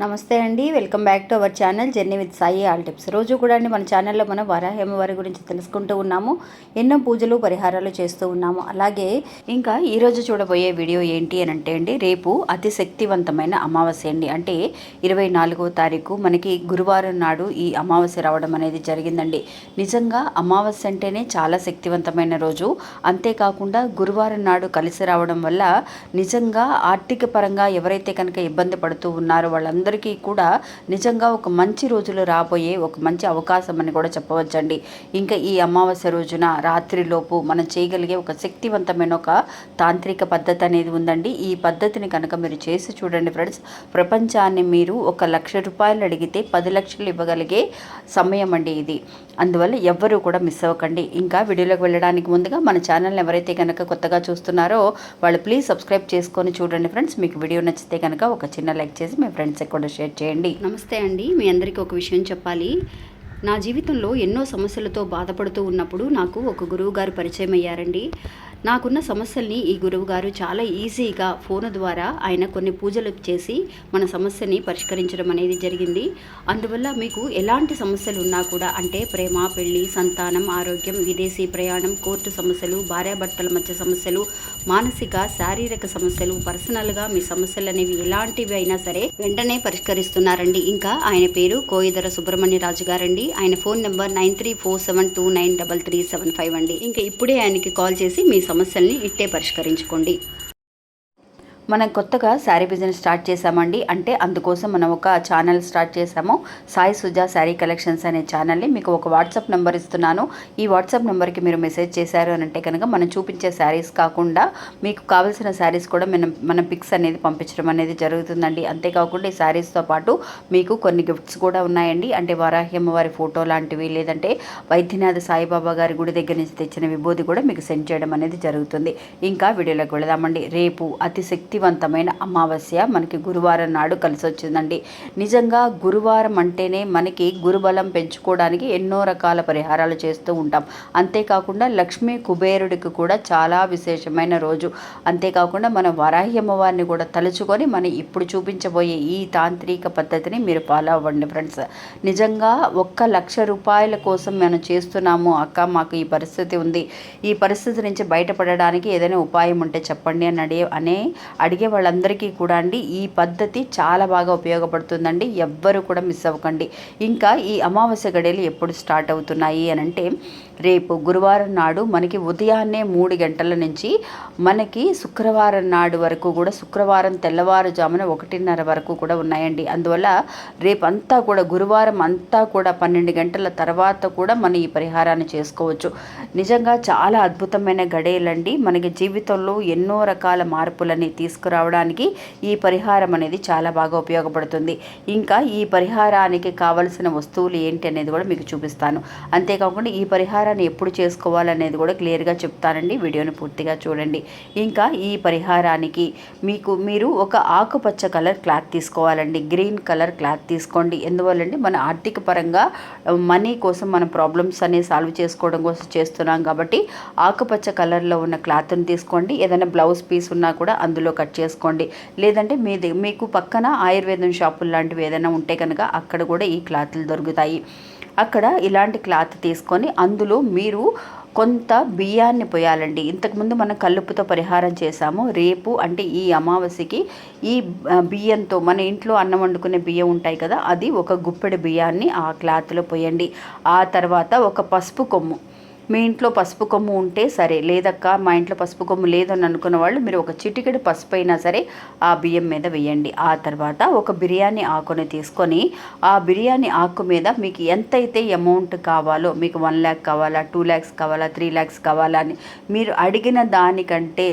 నమస్తే అండి, welcome back to our channel journey with Sai all tips. రోజు కూడా అండి మన ఛానల్లో మనం వరాహి అమ్మవారి గురించి తెలుసుకుంటూ ఉన్నాము. ఎన్నో పూజలు పరిహారాలు చేస్తూ ఉన్నాము. అలాగే ఇంకా ఈరోజు చూడబోయే వీడియో ఏంటి అని అంటే అండి, రేపు అతి శక్తివంతమైన అమావాస్య అండి. అంటే 24వ తారీఖు మనకి గురువారం నాడు ఈ అమావాస్య రావడం అనేది జరిగిందండి. నిజంగా అమావాస్య అంటేనే చాలా శక్తివంతమైన రోజు. అంతేకాకుండా గురువారం నాడు కలిసి రావడం వల్ల నిజంగా ఆర్థిక పరంగా ఎవరైతే కనుక ఇబ్బంది పడుతూ ఉన్నారో వాళ్ళందరూ అందరికీ కూడా నిజంగా ఒక మంచి రోజులు రాబోయే ఒక మంచి అవకాశం అని కూడా చెప్పవచ్చండి. ఇంకా ఈ అమావాస్య రోజున రాత్రిలోపు మనం చేయగలిగే ఒక శక్తివంతమైన ఒక తాంత్రిక పద్ధతి అనేది ఉందండి. ఈ పద్ధతిని కనుక మీరు చేసి చూడండి ఫ్రెండ్స్, ప్రపంచాన్ని మీరు 1,00,000 రూపాయలు అడిగితే 10 లక్షలు ఇవ్వగలిగే సమయం అండి ఇది. అందువల్ల ఎవ్వరూ కూడా మిస్ అవ్వకండి. ఇంకా వీడియోలోకి వెళ్ళడానికి ముందుగా మన ఛానల్ని ఎవరైతే కనుక కొత్తగా చూస్తున్నారో వాళ్ళు ప్లీజ్ సబ్స్క్రైబ్ చేసుకొని చూడండి ఫ్రెండ్స్. మీకు వీడియో నచ్చితే కనుక ఒక చిన్న లైక్ చేసి మీ ఫ్రెండ్స్ కూడా షేర్ చేయండి. నమస్తే అండి, మీ అందరికీ ఒక విషయం చెప్పాలి. నా జీవితంలో ఎన్నో సమస్యలతో బాధపడుతూ ఉన్నప్పుడు నాకు ఒక గురువు గారు పరిచయం అయ్యారండి. నాకున్న సమస్యల్ని ఈ గురువుగారు చాలా ఈజీగా ఫోన్ ద్వారా ఆయన కొన్ని పూజలు చేసి మన సమస్యని పరిష్కరించడం అనేది జరిగింది. అందువల్ల మీకు ఎలాంటి సమస్యలు ఉన్నా కూడా, అంటే ప్రేమ, పెళ్లి, సంతానం, ఆరోగ్యం, విదేశీ ప్రయాణం, కోర్టు సమస్యలు, భార్యాభర్తల మధ్య సమస్యలు, మానసిక శారీరక సమస్యలు, పర్సనల్గా మీ సమస్యలు అనేవి ఎలాంటివి అయినా సరే వెంటనే పరిష్కరిస్తున్నారండి. ఇంకా ఆయన పేరు కోయిదర సుబ్రహ్మణ్య రాజు గారండి. ఆయన ఫోన్ నెంబర్ 9347293375 అండి. ఇంకా ఇప్పుడే ఆయనకి కాల్ చేసి మీ సమస్యల్ని ఇట్టే పరిష్కరించుకోండి. మనం కొత్తగా శారీ బిజినెస్ స్టార్ట్ చేశామండి. అంటే అందుకోసం మనం ఒక ఛానల్ స్టార్ట్ చేశాము, సాయి సుజా శారీ కలెక్షన్స్ అనే ఛానల్ని. మీకు ఒక వాట్సాప్ నెంబర్ ఇస్తున్నాను. ఈ వాట్సాప్ నెంబర్కి మీరు మెసేజ్ చేశారు అని అంటే కనుక మనం చూపించే శారీస్ కాకుండా మీకు కావాల్సిన శారీస్ కూడా మనం పిక్స్ అనేది పంపించడం అనేది జరుగుతుందండి. అంతేకాకుండా ఈ శారీస్తో పాటు మీకు కొన్ని గిఫ్ట్స్ కూడా ఉన్నాయండి. అంటే వరాహి అమ్మవారి ఫోటో లాంటివి, లేదంటే వైద్యనాథ సాయిబాబా గారి గుడి దగ్గర నుంచి తెచ్చిన విభూది కూడా మీకు సెండ్ చేయడం అనేది జరుగుతుంది. ఇంకా వీడియోలోకి వెళదామండి. రేపు అతి శక్తివంతమైన అమావాస్య మనకి గురువారం నాడు కలిసి వచ్చిందండి. నిజంగా గురువారం అంటేనే మనకి గురుబలం పెంచుకోవడానికి ఎన్నో రకాల పరిహారాలు చేస్తూ ఉంటాం. అంతేకాకుండా లక్ష్మీ కుబేరుడికి కూడా చాలా విశేషమైన రోజు. అంతేకాకుండా మన వరాహి అమ్మవారిని కూడా తలుచుకొని మనం ఇప్పుడు చూపించబోయే ఈ తాంత్రిక పద్ధతిని మీరు ఫాలో అవ్వండి ఫ్రెండ్స్. నిజంగా 1,00,000 రూపాయల కోసం మనం చేస్తున్నాము అక్క, మాకు ఈ పరిస్థితి ఉంది, ఈ పరిస్థితి నుంచి బయటపడడానికి ఏదైనా ఉపాయం ఉంటే చెప్పండి అని అడిగే వాళ్ళందరికీ కూడా అండి ఈ పద్ధతి చాలా బాగా ఉపయోగపడుతుందండి. ఎవ్వరూ కూడా మిస్ అవ్వకండి. ఇంకా ఈ అమావాస్య గడియలు ఎప్పుడు స్టార్ట్ అవుతున్నాయి అని అంటే, రేపు గురువారం నాడు మనకి ఉదయాన్నే 3 గంటల నుంచి మనకి శుక్రవారం నాడు వరకు కూడా, శుక్రవారం తెల్లవారుజామున 1:30 వరకు కూడా ఉన్నాయండి. అందువల్ల రేపంతా కూడా, గురువారం అంతా కూడా 12 గంటల తర్వాత కూడా మనం ఈ పరిహారాన్ని చేసుకోవచ్చు. నిజంగా చాలా అద్భుతమైన గడియలండి. మనకి జీవితంలో ఎన్నో రకాల మార్పులని తీసుకురావడానికి ఈ పరిహారం అనేది చాలా బాగా ఉపయోగపడుతుంది. ఇంకా ఈ పరిహారానికి కావలసిన వస్తువులు ఏంటి అనేది కూడా మీకు చూపిస్తాను. అంతేకాకుండా ఈ పరిహారాన్ని ఎప్పుడు చేసుకోవాలనేది కూడా క్లియర్గా చెప్తానండి. వీడియోని పూర్తిగా చూడండి. ఇంకా ఈ పరిహారానికి మీరు ఒక ఆకుపచ్చ కలర్ క్లాత్ తీసుకోవాలండి. గ్రీన్ కలర్ క్లాత్ తీసుకోండి. ఎందువల్లండి, మన ఆర్థిక పరంగా మనీ కోసం మన ప్రాబ్లమ్స్ అనేవి సాల్వ్ చేసుకోవడం కోసం చేస్తున్నాం కాబట్టి ఆకుపచ్చ కలర్లో ఉన్న క్లాత్ని తీసుకోండి. ఏదైనా బ్లౌజ్ పీస్ ఉన్నా కూడా అందులో కట్ చేసుకోండి. లేదంటే మీకు పక్కన ఆయుర్వేదం షాపులు లాంటివి ఏదైనా ఉంటే కనుక అక్కడ కూడా ఈ క్లాత్లు దొరుకుతాయి. అక్కడ ఇలాంటి క్లాత్ తీసుకొని అందులో మీరు కొంత బియ్యాన్ని పోయాలండి. ఇంతకుముందు మనం కల్లుప్పుతో పరిహారం చేశాము. రేపు అంటే ఈ అమావాస్యకి ఈ బియ్యంతో, మన ఇంట్లో అన్నం వండుకునే బియ్యం ఉంటాయి కదా, అది ఒక గుప్పెడు బియ్యాన్ని ఆ క్లాత్లో పోయండి. ఆ తర్వాత ఒక పసుపు కొమ్ము, మీ ఇంట్లో పసుపు కొమ్ము ఉంటే సరే, లేదక్క మా ఇంట్లో పసుపు కొమ్ము లేదని అనుకున్న వాళ్ళు మీరు ఒక చిటికెడు పసుపు అయినా సరే ఆ బియ్యం మీద వేయండి. ఆ తర్వాత ఒక బిర్యానీ ఆకుని తీసుకొని ఆ బిర్యానీ ఆకు మీద మీకు ఎంతైతే అమౌంట్ కావాలో, మీకు 1 lakh కావాలా, 2 lakhs కావాలా, 3 lakhs కావాలా అని మీరు అడిగిన దానికంటే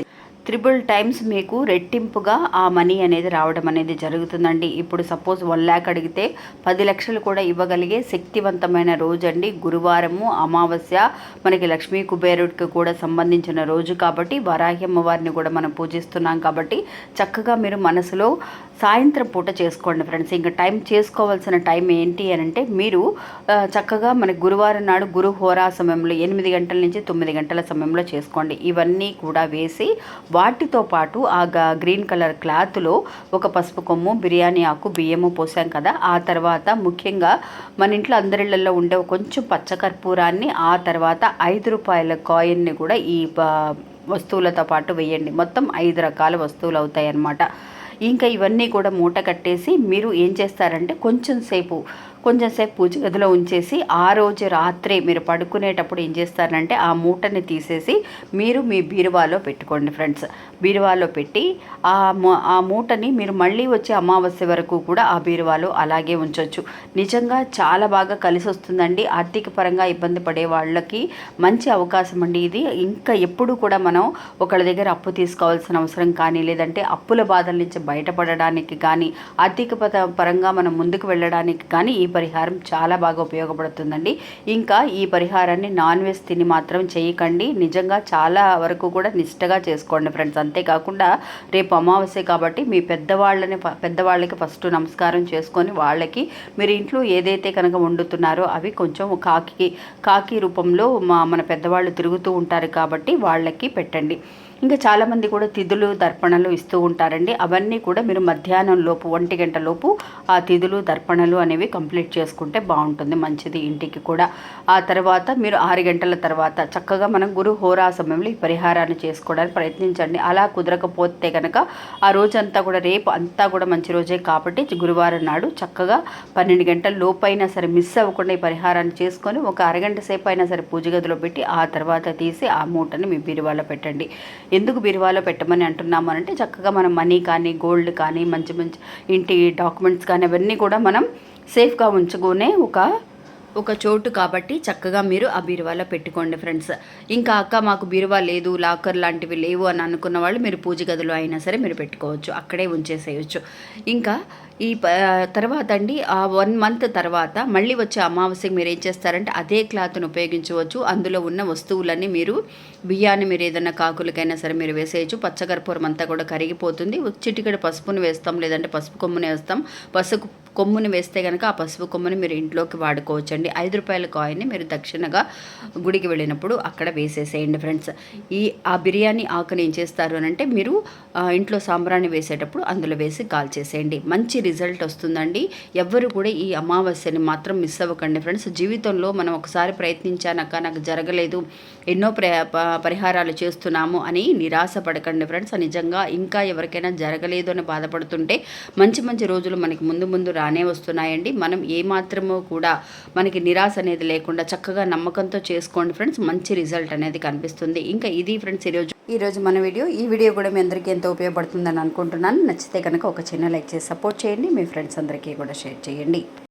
3 times మీకు రెట్టింపుగా ఆ మనీ అనేది రావడం అనేది జరుగుతుందండి. ఇప్పుడు సపోజ్ 1 lakh అడిగితే 10 లక్షలు కూడా ఇవ్వగలిగే శక్తివంతమైన రోజు అండి గురువారము అమావాస్య. మనకి లక్ష్మీ కుబేరుడికి కూడా సంబంధించిన రోజు కాబట్టి, వరాహి అమ్మవారిని కూడా మనం పూజిస్తున్నాం కాబట్టి చక్కగా మీరు మనసులో సాయంత్రం పూట చేసుకోండి ఫ్రెండ్స్. ఇంకా టైం చేసుకోవాల్సిన టైం ఏంటి అని అంటే, మీరు చక్కగా మనకి గురువారం నాడు గురు హోరా సమయంలో 8 గంటల నుంచి 9 గంటల సమయంలో చేసుకోండి. ఇవన్నీ కూడా వేసి వాటితో పాటు ఆ గ్రీన్ కలర్ క్లాత్లో ఒక పసుపు కొమ్ము, బిర్యానీ ఆకు, బియ్యము పోసాం కదా. ఆ తర్వాత ముఖ్యంగా మన ఇంట్లో అందరిళ్లలో ఉండే కొంచెం పచ్చకర్పూరాన్ని, ఆ తర్వాత 5 రూపాయల కాయిన్ని కూడా ఈ వస్తువులతో పాటు వేయండి. మొత్తం 5 రకాల వస్తువులు అవుతాయి అన్నమాట. ఇంకా ఇవన్నీ కూడా మూట కట్టేసి మీరు ఏం చేస్తారంటే కొంచెం సేపు పూజ గదిలో ఉంచేసి ఆ రోజు రాత్రే మీరు పడుకునేటప్పుడు ఏం చేస్తారంటే ఆ మూటని తీసేసి మీరు మీ బీరువాలో పెట్టుకోండి ఫ్రెండ్స్. బీరువాలో పెట్టి ఆ మూటని మీరు మళ్ళీ వచ్చే అమావాస్య వరకు కూడా ఆ బీరువాలో అలాగే ఉంచవచ్చు. నిజంగా చాలా బాగా కలిసి వస్తుందండి. ఆర్థిక పరంగా ఇబ్బంది పడే వాళ్ళకి మంచి అవకాశం అండి ఇది. ఇంకా ఎప్పుడు కూడా మనం ఒకళ్ళ దగ్గర అప్పు తీసుకోవాల్సిన అవసరం కానీ, లేదంటే అప్పుల బాధల నుంచి బయటపడడానికి కానీ, ఆర్థిక పరంగా మనం ముందుకు వెళ్ళడానికి కానీ ఈ పరిహారం చాలా బాగా ఉపయోగపడుతుందండి. ఇంకా ఈ పరిహారాన్ని నాన్ వెజ్ తిని మాత్రం చేయకండి. నిజంగా చాలా వరకు కూడా నిష్టగా చేసుకోండి ఫ్రెండ్స్. అంతేకాకుండా రేపు అమావాస్య కాబట్టి మీ పెద్దవాళ్ళకి ఫస్ట్ నమస్కారం చేసుకొని వాళ్ళకి మీరు ఇంట్లో ఏదైతే కనుక వండుతున్నారో అవి కొంచెం కాకి రూపంలో మన పెద్దవాళ్ళు తిరుగుతూ ఉంటారు కాబట్టి వాళ్ళకి పెట్టండి. ఇంకా చాలామంది కూడా తిథులు దర్పణలు ఇస్తూ ఉంటారండి. అవన్నీ కూడా మీరు మధ్యాహ్నం లోపు 1 గంట లోపు ఆ తిథులు దర్పణలు అనేవి కంప్లీట్ చేసుకుంటే బాగుంటుంది, మంచిది ఇంటికి కూడా. ఆ తర్వాత మీరు 6 గంటల తర్వాత చక్కగా మనం గురు హోరా సమయంలో ఈ పరిహారాన్ని చేసుకోవడానికి ప్రయత్నించండి. అలా కుదరకపోతే కనుక ఆ రోజంతా కూడా, రేపు అంతా కూడా మంచి రోజే కాబట్టి గురువారం నాడు చక్కగా 12 గంటల లోపు అయినా సరే మిస్ అవ్వకుండా ఈ పరిహారాన్ని చేసుకొని ఒక అరగంట సేపు అయినా సరే పూజ గదిలో పెట్టి ఆ తర్వాత తీసి ఆ మూటని మీ బీరువాలో పెట్టండి. ఎందుకు బీరువాలో పెట్టమని అంటున్నాము అంటే చక్కగా మనం మనీ కానీ, గోల్డ్ కానీ, మంచి ఇంటి డాక్యుమెంట్స్ కానీ అవన్నీ కూడా మనం సేఫ్గా ఉంచుకునే ఒక చోటు కాబట్టి చక్కగా మీరు ఆ బీరువాలో పెట్టుకోండి ఫ్రెండ్స్. ఇంకా అక్క మాకు బీరువా లేదు, లాకర్ లాంటివి లేవు అని అనుకున్న వాళ్ళు మీరు పూజ గదిలో అయినా సరే మీరు పెట్టుకోవచ్చు, అక్కడే ఉంచేసేయచ్చు. ఇంకా ఈ తర్వాత అండి ఆ 1 మంత్ తర్వాత మళ్ళీ వచ్చే అమావాస్యకి మీరు ఏం చేస్తారంటే అదే క్లాత్ను ఉపయోగించవచ్చు. అందులో ఉన్న వస్తువులన్నీ మీరు బియ్యాన్ని మీరు ఏదైనా కాకులకైనా సరే మీరు వేసేయచ్చు. పచ్చకర్పూరం అంతా కూడా కరిగిపోతుంది. చిటికెడు పసుపును వేస్తాం, లేదంటే పసుపు కొమ్ముని వేస్తాం. పసుపు కొమ్ముని వేస్తే కనుక ఆ పసుపు కొమ్ముని మీరు ఇంట్లోకి వాడుకోవచ్చండి. 5 రూపాయల కాయిన్ని మీరు దక్షిణగా గుడికి వెళ్ళినప్పుడు అక్కడ వేసేసేయండి ఫ్రెండ్స్. ఆ బిర్యానీ ఆకుని ఏం చేస్తారు అని అంటే మీరు ఇంట్లో సాంబ్రాణి వేసేటప్పుడు అందులో వేసి కాల్చేసేయండి. మంచి రిజల్ట్ వస్తుందండి. ఎవ్వరు కూడా ఈ అమావాస్యని మాత్రం మిస్ అవ్వకండి ఫ్రెండ్స్. జీవితంలో మనం ఒకసారి ప్రయత్నించానక్క నాకు జరగలేదు, ఎన్నో పరిహారాలు చేస్తున్నాము అని నిరాశ పడకండి ఫ్రెండ్స్. నిజంగా ఇంకా ఎవరికైనా జరగలేదు అని బాధపడుతుంటే మంచి మంచి రోజులు మనకి ముందు రానే వస్తున్నాయండి. మనం ఏమాత్రమో కూడా మనకి నిరాశ అనేది లేకుండా చక్కగా నమ్మకంతో చేసుకోండి ఫ్రెండ్స్. మంచి రిజల్ట్ అనేది కనిపిస్తుంది. ఇంకా ఇది ఫ్రెండ్స్ ఈరోజు మన ఈ వీడియో కూడా మీ అందరికీ ఎంతో ఉపయోగపడుతుందని అనుకుంటున్నాను. నచ్చితే కనుక ఒక చిన్న లైక్ చేసి సపోర్ట్ చేయండి. మీ ఫ్రెండ్స్ అందరికీ కూడా షేర్ చేయండి.